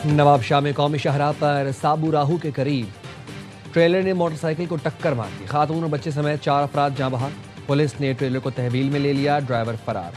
नवाबशाह में कौमी शाहराह पर साबू राहू के करीब ट्रेलर ने मोटरसाइकिल को टक्कर मार दी। खातून और बच्चे समेत 4 अफराद जाँ बहक। पुलिस ने ट्रेलर को तहवील में ले लिया, ड्राइवर फरार।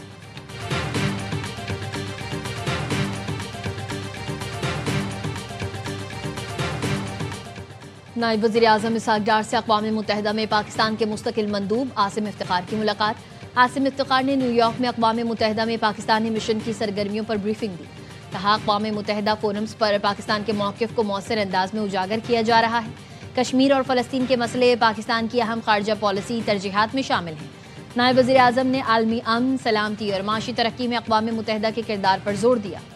नायब वज़ीर आज़म इसाक डार से अक़वाम मुत्तहिदा में पाकिस्तान के मुस्तकिल मंदूब आसिम इफ्तिखार की मुलाकात। आसिम इफ्तिखार ने न्यूयॉर्क में अक़वाम मुत्तहिदा में पाकिस्तानी मिशन की सरगर्मियों पर ब्रीफिंग दी। कहा, अक़वाम मुत्तहिदा फोरम्स पर पाकिस्तान के मौक़िफ़ को मौसर अंदाज में उजागर किया जा रहा है। कश्मीर और फ़लस्तीन के मसले पाकिस्तान की अहम ख़ारजा पॉलिसी तरजीहात में शामिल हैं। नायब वज़ीर आज़म ने आलमी अमन, सलामती और माशी तरक्की में अक़वाम मुत्तहिदा के किरदार पर जोर दिया।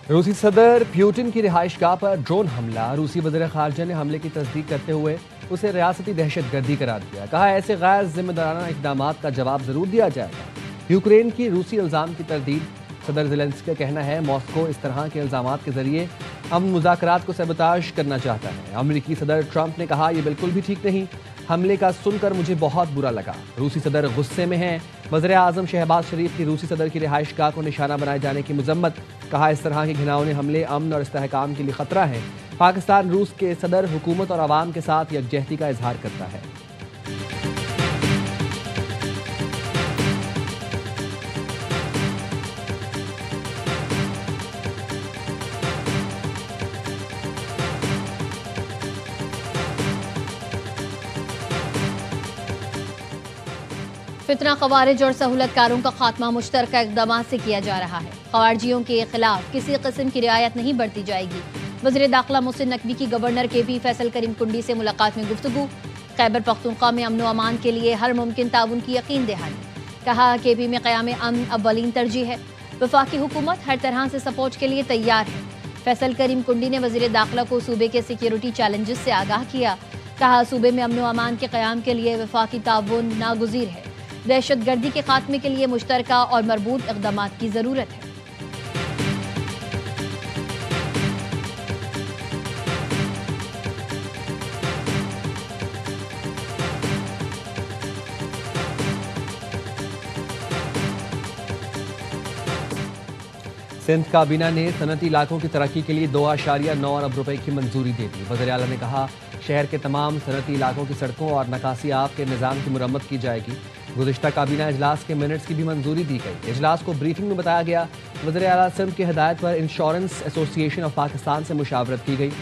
रूसी सदर प्यूटिन की रिहाइशगाह पर ड्रोन हमला। रूसी वज़ीर ख़ारजा ने हमले की तस्दीक करते हुए उसे रियासती दहशतगर्दी करार दिया। कहा, ऐसे गैर जिम्मेदाराना इक़दामात का जवाब जरूर दिया जाएगा। यूक्रेन की रूसी इल्ज़ाम की तरदीद। सदर ज़ेलेंस्की का कहना है, मॉस्को इस तरह के इल्ज़ामात के जरिए अमन मुज़ाकरात को सबताश करना चाहता है। अमरीकी सदर ट्रंप ने कहा, यह बिल्कुल भी ठीक नहीं। हमले का सुनकर मुझे बहुत बुरा लगा। रूसी सदर गुस्से में हैं। वज़ीर आज़म शहबाज शरीफ की रूसी सदर की रिहाइशगाह को निशाना बनाए जाने की मजम्मत। कहा, इस तरह के घिनौने हमले अमन और इस्तेहकाम के लिए खतरा है। पाकिस्तान रूस के सदर हुकूमत और आवाम के साथ यकजहती का इजहार करता है। फितना ख़वारिज और सहूलतकारों का खात्मा मुश्तरका इक़दामात से किया जा रहा है। ख़वारिजियों के खिलाफ किसी किस्म की रियायत नहीं बरती जाएगी। वज़ीर दाखिला मोहसिन नकवी की गवर्नर KP फैसल करीम कुंडी से मुलाकात में गुफ्तगू। खैबर पख्तूनख्वा में अमन व अमान के लिए हर मुमकिन ताउन की यकीन दहानी। कहा, KP में क़याम अमन अव्वलीन तरजीह है। वफाकी हुकूमत हर तरह से सपोर्ट के लिए तैयार है। फैसल करीम कुंडी ने वज़ीर दाखिला को सूबे के सिक्योरिटी चैलेंजेस से आगाह किया। कहा, सूबे में अमन व अमान के क़याम के लिए वफाकी ताउन नागुज़ीर है। दहशतगर्दी के खात्मे के लिए मुश्तरका और मरबूत इक़दामात की ज़रूरत है। सिंध काबीना ने सनती इलाकों की तरक्की के लिए 2.9 अरब रुपए की मंजूरी दे दी। वज़ीर आला ने कहा, शहर के तमाम सनती इलाकों की सड़कों और नकासी आब के निज़ाम की मुरम्मत की जाएगी। गुज़िश्ता काबीना इजलास के मिनट्स की भी मंजूरी दी गई। इजलास को ब्रीफिंग में बताया गया, वज़ीर आला सिंध की हिदायत पर इंश्योरेंस एसोसिएशन ऑफ पाकिस्तान से मुशावरत की गई।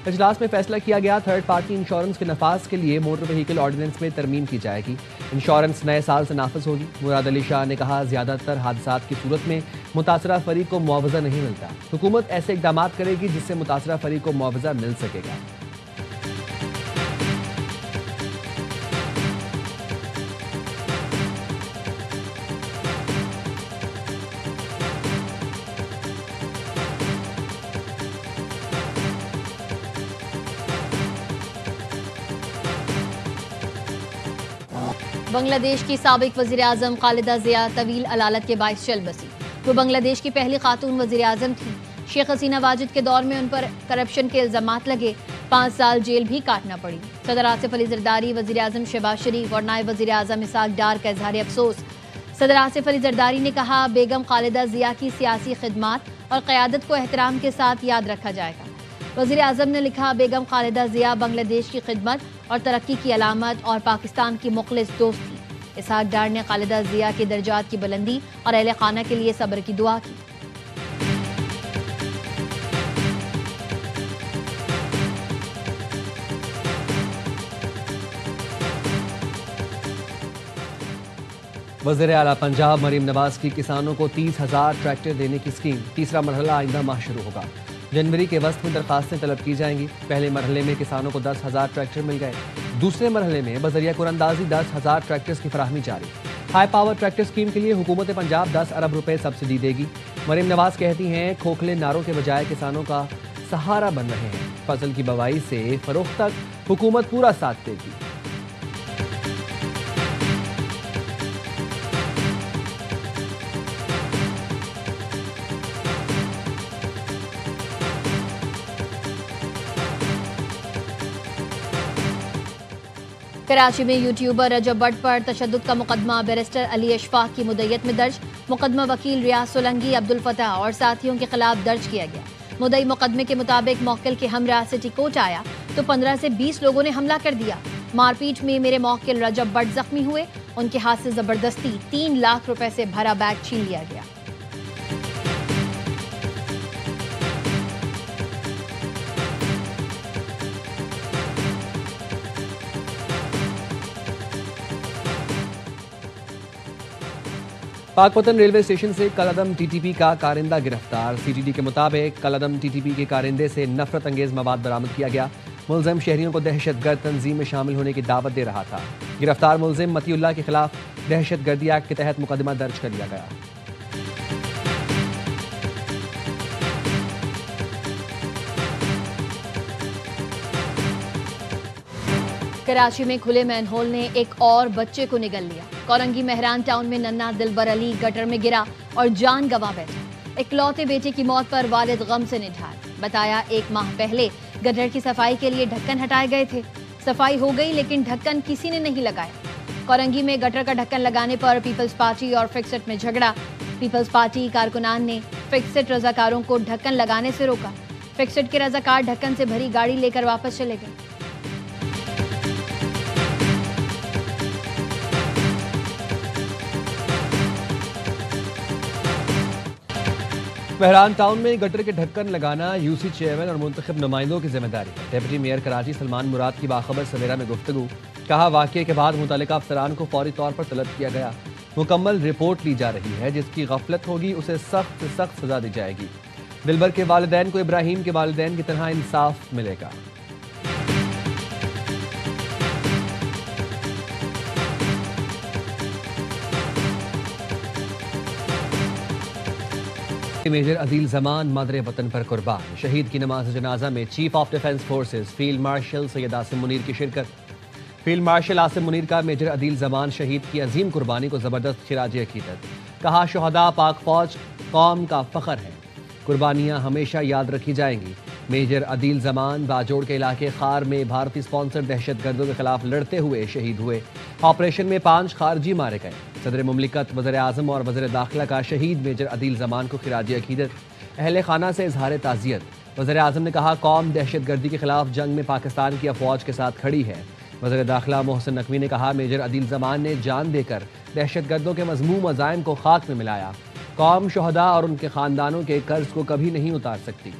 इजलास में फैसला किया गया, थर्ड पार्टी इंश्योरेंस के नफाज के लिए मोटर व्हीकल ऑर्डिनेंस में तरमीम की जाएगी। इंश्योरेंस नए साल से नाफिज होगी। मुराद अली शाह ने कहा, ज़्यादातर हादसात की सूरत में मुतासरा फरीक को मुआवजा नहीं मिलता। हुकूमत ऐसे इक़दामात करेगी जिससे मुतासरा फरीक को मुआवजा मिल सकेगा। बांग्लादेश की साबिक वज़ीर आज़म खालिदा ज़िया तवील अलालत के बाइस चल बसी। वो बांग्लादेश की पहली खातून वज़ीर आज़म थी। शेख हसीना वाजिद के दौर में उन पर करप्शन के इल्ज़ामात लगे। 5 साल जेल भी काटना पड़ी। सदर आसिफ अली ज़रदारी, वज़ीर आज़म शहबाज शरीफ और नायब वज़ीर आज़म इसाक डार का इज़हार अफसोस। सदर आसिफ अली ज़रदारी ने कहा, बेगम खालिदा ज़िया की सियासी खिदमात और क़यादत को एहतराम के साथ याद रखा जाएगा। वज़ीर आज़म ने लिखा, बेगम खालिदा ज़िया बांग्लादेश की खिदमत और तरक्की की अलामत और पाकिस्तान की मुखलिस दोस्त थी। इसाक डार ने खालिदा ज़िया के दर्जात की बुलंदी और अहले खाना के लिए सब्र की दुआ की। वज़ीर आला पंजाब मरीम नवाज की किसानों को 30,000 ट्रैक्टर देने की स्कीम। तीसरा मरहला आइंदा माह शुरू होगा। जनवरी के वस्त में दरखास्तें तलब की जाएंगी। पहले मरहले में किसानों को 10,000 ट्रैक्टर मिल गए। दूसरे मरहले में बजरिया कुरंदाजी 10,000 ट्रैक्टर्स की फराहमी जारी। हाई पावर ट्रैक्टर स्कीम के लिए हुकूमत पंजाब 10 अरब रुपए सब्सिडी देगी। मरीम नवाज कहती हैं, खोखले नारों के बजाय किसानों का सहारा बन रहे हैं। फसल की बुवाई से फरोख्त तक हुकूमत पूरा साथ देगी। कराची में यूट्यूबर रजब भट्ट पर तशद्दुद का मुकदमा बैरिस्टर अली अशफाक की मुद्दईयत में दर्ज। मुकदमा वकील रियाज सोलंकी, अब्दुल फताह और साथियों के खिलाफ दर्ज किया गया। मुद्दई मुकदमे के मुताबिक मौक्किल के हमरा सिटी कोर्ट आया तो 15 से 20 लोगों ने हमला कर दिया। मारपीट में मेरे मौक्किल रजब भट्ट जख्मी हुए। उनके हाथ से जबरदस्ती 3 लाख रुपए से भरा बैग छीन लिया गया। पाकपतन रेलवे स्टेशन से कलअदम टीटीपी का कारिंदा गिरफ्तार। सीटीडी के मुताबिक कलअदम टीटीपी के कारिंदे से नफरत अंगेज मवाद बरामद किया गया। मुलजिम शहरियों को दहशतगर्द तंजीम में शामिल होने की दावत दे रहा था। गिरफ्तार मुलजिम मतीउल्लाह के खिलाफ दहशतगर्दी एक्ट के तहत मुकदमा दर्ज कर लिया गया। कराची में खुले मैनहोल ने एक और बच्चे को निगल लिया। कोरंगी मेहरान टाउन में नन्ना दिलबर अली गटर में गिरा और जान गंवा बैठा। इकलौते बेटे की मौत पर वालिद गम से निढाल। बताया 1 माह पहले गटर की सफाई के लिए ढक्कन हटाए गए थे। सफाई हो गई लेकिन ढक्कन किसी ने नहीं लगाया। कोरंगी में गटर का ढक्कन लगाने पर पीपल्स पार्टी और फिक्सेट में झगड़ा। पीपल्स पार्टी कारकुनान ने फिक्सेट रजाकारों को ढक्कन लगाने से रोका। फिक्सेट के रजाकार ढक्कन से भरी गाड़ी लेकर वापस चले गए। मेहरान टाउन में गटर के ढक्कन लगाना यूसी चेयरमैन और मुंतखब नुमाइंदों की जिम्मेदारी है। डिप्टी मेयर कराची सलमान मुराद की बाखबर सवेरा में गुफ्तगू। कहा, वाक़ये के बाद मुतल्लिका अफसरान को फौरी तौर पर तलब किया गया। मुकम्मल रिपोर्ट ली जा रही है। जिसकी गफलत होगी उसे सख्त से सख्त सजा दी जाएगी। दिलबर के वालिदैन को इब्राहिम के वालिदैन की तरह इंसाफ मिलेगा। मेजर अदील जमान मदर वतन पर कुर्बान। शहीद की नमाज जनाजा में chief of defence forces field marshal Syed Asim Munir की शिरकत। फील्ड मार्शल आसिम मुनीर का मेजर अदील जमान शहीद की अजीम कुर्बानी को जबरदस्त खिराज अकीदत। कहा, शुहदा पाक फौज कौम का फख्र है। कुर्बानियां हमेशा याद रखी जाएंगी। मेजर अदील जमान बाजोड़ के इलाके खार में भारतीय स्पॉन्सर दहशतगर्दों के खिलाफ लड़ते हुए शहीद हुए। ऑपरेशन में 5 खारजी मारे गए। सदर मुमलिकत, वज़ीर आज़म और वज़ीर दाखिला का शहीद मेजर अदील जमान को खिराज अकीदत। अहले खाना से इजहार ताज़ियत। वज़ीर आज़म ने कहा, कौम दहशतगर्दी के खिलाफ जंग में पाकिस्तान की अफवाज के साथ खड़ी है। वज़ीर दाखिला मोहसिन नकवी ने कहा, मेजर अदील जमान ने जान देकर दहशतगर्दों के मज़मूम अज़ाइम को खाक में मिलाया। कौम शुहदा और उनके ख़ानदानों के कर्ज को कभी नहीं उतार सकती।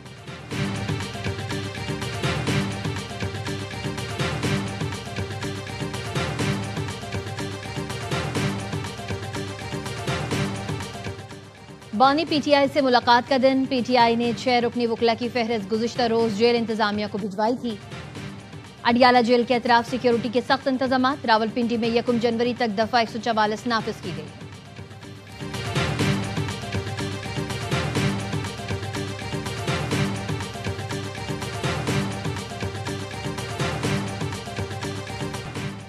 बानी पीटीआई से मुलाकात का दिन। पीटीआई ने 6 रुकनी वकला की फहरिस्त गुज़िश्ता रोज जेल इंतजामिया को भिजवाई थी। अडियाला जेल के अतराफ सिक्योरिटी के सख्त इंतजाम। रावलपिंडी में 1 जनवरी तक दफा 144 नाफिज की गई।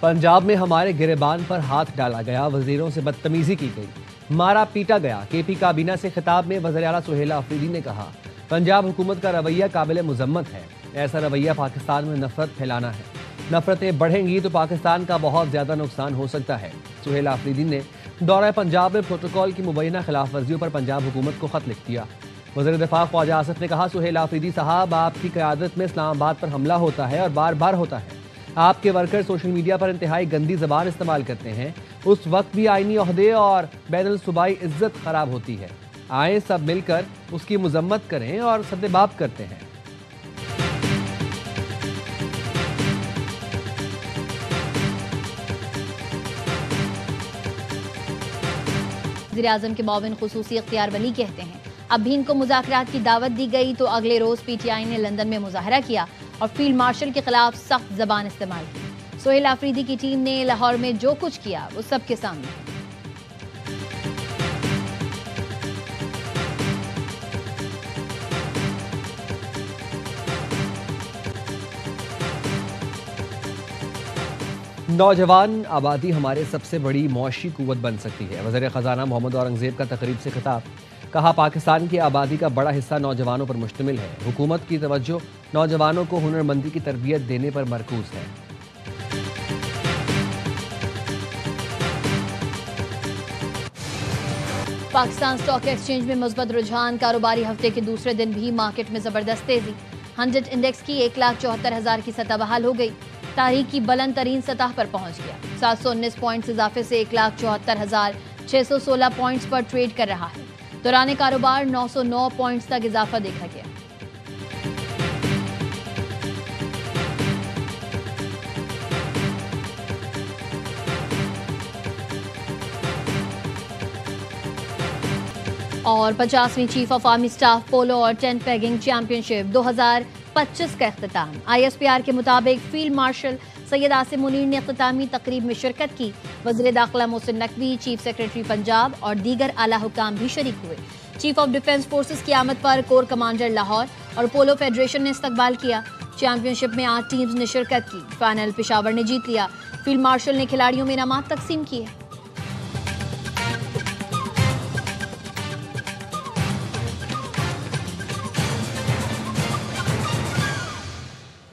पंजाब में हमारे गिरेबान पर हाथ डाला गया। वजीरों से बदतमीजी की गई, मारा पीटा गया। केपी काबीना से खिताब में वज़ीर आला सुहेल आफरीदी ने कहा, पंजाब हुकूमत का रवैया काबिल मुजम्मत है। ऐसा रवैया पाकिस्तान में नफरत फैलाना है। नफरतें बढ़ेंगी तो पाकिस्तान का बहुत ज्यादा नुकसान हो सकता है। सुहेल आफरीदी ने दौरा पंजाब में प्रोटोकॉल की मुबैना खिलाफ वर्जियों पर पंजाब हुकूमत को खत लिख दिया। वज़ीर दिफा ख्वाजा आसिफ ने कहा, सुहेल आफरीदी साहब, आपकी क़यादत में इस्लामाबाद पर हमला होता है और बार बार होता है। आपके वर्कर सोशल मीडिया पर इंतहाई गंदी जबान इस्तेमाल करते हैं। उस वक्त भी आईनी ओहदे और बैनुल सूबाई इज्जत खराब होती है। आए सब मिलकर उसकी मुजम्मत करें और सद्देबाब करते हैं। वज़ीर-ए-आज़म के मुआविन खुसूसी इख्तियार वली कहते हैं, अब भी इनको मुज़ाकरात की दावत दी गई तो अगले रोज पीटीआई ने लंदन में मुजाहरा किया और फील्ड मार्शल के खिलाफ सख्त जबान इस्तेमाल की। सुहेल आफरीदी की टीम ने लाहौर में जो कुछ किया वो सबके सामने। नौजवान आबादी हमारे सबसे बड़ी मुआशी कुव्वत बन सकती है। वज़ीर ख़ज़ाना मोहम्मद औरंगज़ेब का तकरीब से खिताब। कहा, पाकिस्तान की आबादी का बड़ा हिस्सा नौजवानों पर मुश्तमिल है। हुकूमत की तवज्जो नौजवानों को हुनरमंदी की तरबियत देने पर मरकूज है। पाकिस्तान स्टॉक एक्सचेंज में मुस्बत रुझान, कारोबारी हफ्ते के दूसरे दिन भी मार्केट में जबरदस्त तेजी। 100 इंडेक्स की 1,74,000 की सतह बहाल हो गई। तारीख की बुलंद तरीन सतह पर पहुंच गया। 719 पॉइंट्स इजाफे से 1,74,616 पॉइंट्स पर ट्रेड कर रहा है। दौरान कारोबार 909 पॉइंट्स तक इजाफा देखा गया। और 50वीं चीफ ऑफ आर्मी स्टाफ पोलो और टेंट पेगिंग चैंपियनशिप 2025 का इख्तिताम। ISPR के मुताबिक फील्ड मार्शल सैयद आसिम मुनीर ने इख्तितामी तकरीब में शिरकत की। वज़ीर दाखिला मोहसिन नकवी, चीफ सेक्रेटरी पंजाब और दीगर आला हुकाम भी शरीक हुए। चीफ ऑफ डिफेंस फोर्सेस की आमद पर कोर कमांडर लाहौर और पोलो फेडरेशन ने इस्तकबाल किया। चैंपियनशिप में 8 टीम्स ने शिरकत की। फाइनल पेशावर ने जीत लिया। फील्ड मार्शल ने खिलाड़ियों में इनामात तकसीम किए।